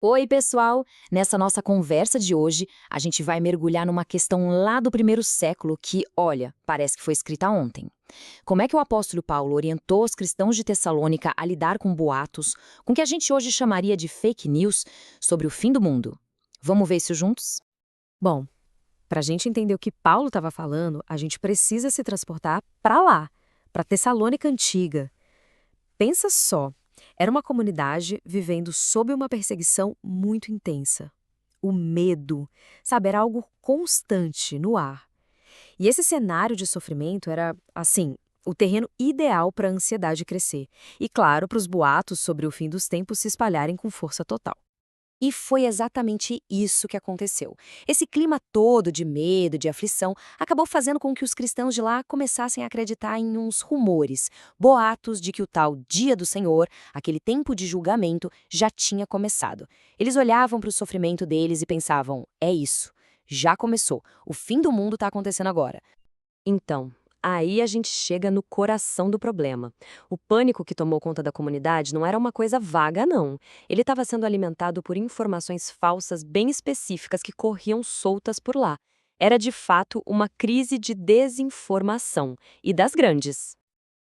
Oi, pessoal! Nessa nossa conversa de hoje, a gente vai mergulhar numa questão lá do primeiro século que, olha, parece que foi escrita ontem. Como é que o apóstolo Paulo orientou os cristãos de Tessalônica a lidar com boatos, com o que a gente hoje chamaria de fake news, sobre o fim do mundo? Vamos ver isso juntos? Bom, para a gente entender o que Paulo estava falando, a gente precisa se transportar para lá, para Tessalônica Antiga. Pensa só, era uma comunidade vivendo sob uma perseguição muito intensa. O medo, sabe, era algo constante no ar. E esse cenário de sofrimento era, assim, o terreno ideal para a ansiedade crescer. E, claro, para os boatos sobre o fim dos tempos se espalharem com força total. E foi exatamente isso que aconteceu. Esse clima todo de medo, de aflição, acabou fazendo com que os cristãos de lá começassem a acreditar em uns rumores, boatos de que o tal Dia do Senhor, aquele tempo de julgamento, já tinha começado. Eles olhavam para o sofrimento deles e pensavam: é isso, já começou, o fim do mundo está acontecendo agora. Então, aí a gente chega no coração do problema. O pânico que tomou conta da comunidade não era uma coisa vaga, não. Ele estava sendo alimentado por informações falsas bem específicas que corriam soltas por lá. Era de fato uma crise de desinformação, e das grandes.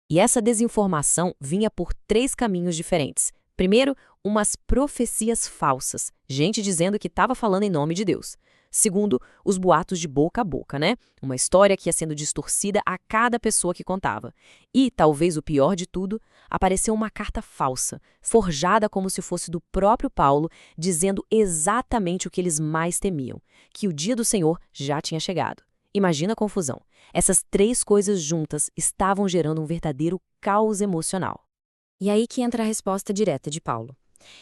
E essa desinformação vinha por três caminhos diferentes. Primeiro, umas profecias falsas, gente dizendo que estava falando em nome de Deus. Segundo, os boatos de boca a boca, né? Uma história que ia sendo distorcida a cada pessoa que contava. E, talvez o pior de tudo, apareceu uma carta falsa, forjada como se fosse do próprio Paulo, dizendo exatamente o que eles mais temiam, que o dia do Senhor já tinha chegado. Imagina a confusão. Essas três coisas juntas estavam gerando um verdadeiro caos emocional. E aí que entra a resposta direta de Paulo.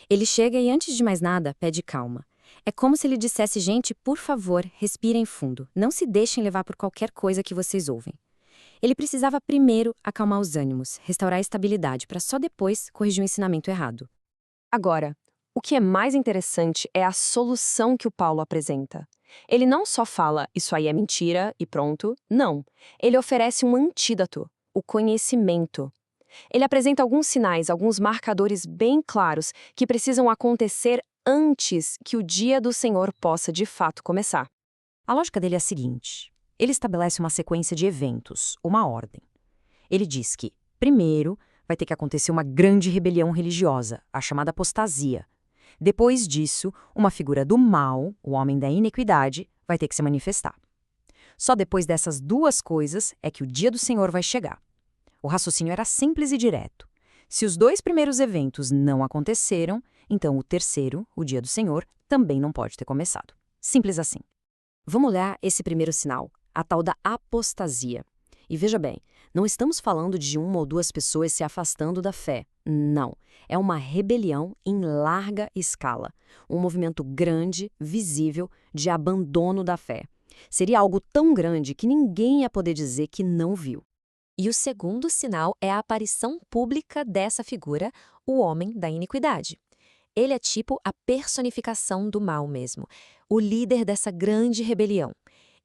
Ele chega e, antes de mais nada, pede calma. É como se ele dissesse: gente, por favor, respirem fundo. Não se deixem levar por qualquer coisa que vocês ouvem. Ele precisava primeiro acalmar os ânimos, restaurar a estabilidade, para só depois corrigir o ensinamento errado. Agora, o que é mais interessante é a solução que o Paulo apresenta. Ele não só fala isso aí é mentira e pronto, não. Ele oferece um antídoto, o conhecimento. Ele apresenta alguns sinais, alguns marcadores bem claros que precisam acontecer antes que o dia do Senhor possa de fato começar. A lógica dele é a seguinte: ele estabelece uma sequência de eventos, uma ordem. Ele diz que, primeiro, vai ter que acontecer uma grande rebelião religiosa, a chamada apostasia. Depois disso, uma figura do mal, o homem da iniquidade, vai ter que se manifestar. Só depois dessas duas coisas é que o dia do Senhor vai chegar. O raciocínio era simples e direto. Se os dois primeiros eventos não aconteceram, então o terceiro, o dia do Senhor, também não pode ter começado. Simples assim. Vamos olhar esse primeiro sinal, a tal da apostasia. E veja bem, não estamos falando de uma ou duas pessoas se afastando da fé. Não. É uma rebelião em larga escala. Um movimento grande, visível, de abandono da fé. Seria algo tão grande que ninguém ia poder dizer que não viu. E o segundo sinal é a aparição pública dessa figura, o homem da iniquidade. Ele é tipo a personificação do mal mesmo, o líder dessa grande rebelião.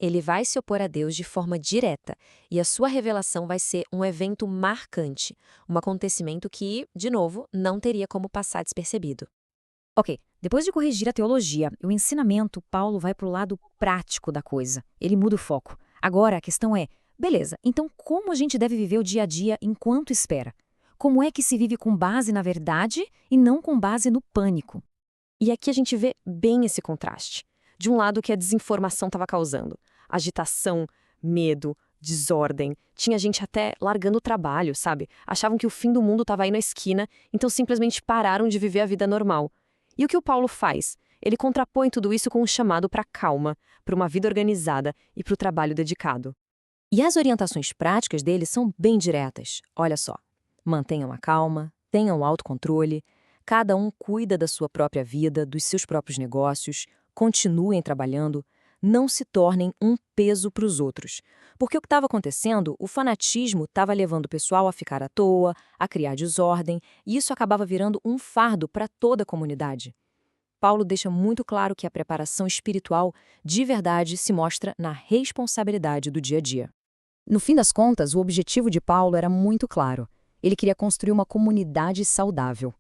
Ele vai se opor a Deus de forma direta, e a sua revelação vai ser um evento marcante, um acontecimento que, de novo, não teria como passar despercebido. Ok, depois de corrigir a teologia e o ensinamento, Paulo vai para o lado prático da coisa. Ele muda o foco. Agora a questão é, beleza, então como a gente deve viver o dia a dia enquanto espera? Como é que se vive com base na verdade e não com base no pânico? E aqui a gente vê bem esse contraste. De um lado, o que a desinformação estava causando: agitação, medo, desordem. Tinha gente até largando o trabalho, sabe? Achavam que o fim do mundo estava aí na esquina, então simplesmente pararam de viver a vida normal. E o que o Paulo faz? Ele contrapõe tudo isso com um chamado para calma, para uma vida organizada e para o trabalho dedicado. E as orientações práticas dele são bem diretas. Olha só, mantenham a calma, tenham o autocontrole, cada um cuida da sua própria vida, dos seus próprios negócios, continuem trabalhando, não se tornem um peso para os outros. Porque o que estava acontecendo, o fanatismo estava levando o pessoal a ficar à toa, a criar desordem, e isso acabava virando um fardo para toda a comunidade. Paulo deixa muito claro que a preparação espiritual de verdade se mostra na responsabilidade do dia a dia. No fim das contas, o objetivo de Paulo era muito claro. Ele queria construir uma comunidade saudável.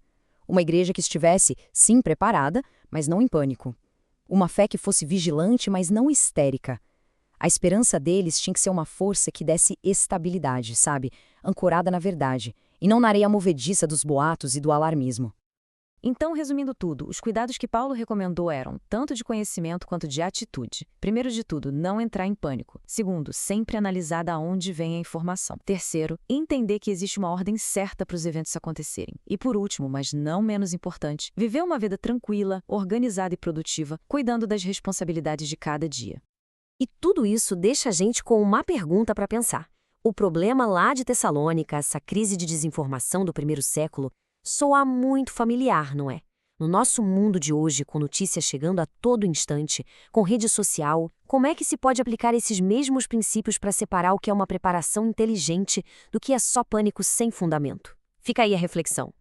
Uma igreja que estivesse, sim, preparada, mas não em pânico. Uma fé que fosse vigilante, mas não histérica. A esperança deles tinha que ser uma força que desse estabilidade, sabe? Ancorada na verdade, e não na areia movediça dos boatos e do alarmismo. Então, resumindo tudo, os cuidados que Paulo recomendou eram tanto de conhecimento quanto de atitude. Primeiro de tudo, não entrar em pânico. Segundo, sempre analisar de onde vem a informação. Terceiro, entender que existe uma ordem certa para os eventos acontecerem. E por último, mas não menos importante, viver uma vida tranquila, organizada e produtiva, cuidando das responsabilidades de cada dia. E tudo isso deixa a gente com uma pergunta para pensar. O problema lá de Tessalônica, essa crise de desinformação do primeiro século, soa muito familiar, não é? No nosso mundo de hoje, com notícias chegando a todo instante, com rede social, como é que se pode aplicar esses mesmos princípios para separar o que é uma preparação inteligente do que é só pânico sem fundamento? Fica aí a reflexão.